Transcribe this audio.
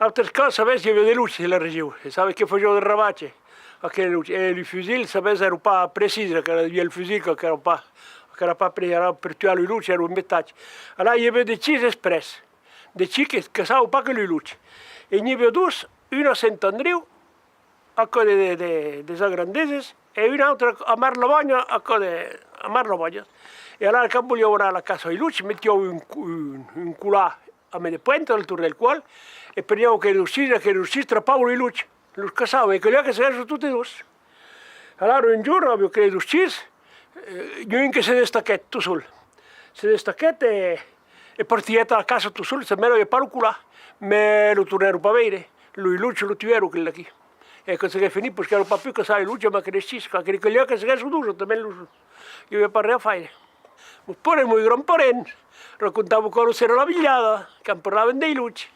Altre cose, sapessi che aveva le luci nella regione, e sapessi che faceva del rapace a quelle luci. E il fucile, sapessi, era un po' preciso, che era via il fucile, che era un po', che era pas preso, era per tutte le luci, era un mettaggio. Allora io avevo deciso espresso, deciso che sa un po' che le luci. E ne avevo due, una a Sant'Andreu, a code de Sagrandeses, e un'altra a Marlavogna, a code a Marlavogna. E allora che volevo andare alla casa di luci, mettevo un culà a me de puente altura del quale e prendevo che riuscisse strappavo le luci, lo casavo e quelli che si erano tutti e due. Allora un giorno avevo che riuscisse, io che si destacchetto sul, si destacchetto e partì dalla casa tu sul, se me lo avevo parlato culà, me lo tornero a vedere, lui luce lo tivero quella qui. E così che finì, perché ero un po' più che sai luce, ma che resisca, che quelli che si erano due, también io avevo parlato a fare. Poi il mio gran parente raccontavo cosa era la vigliata, che parlavano dei luci.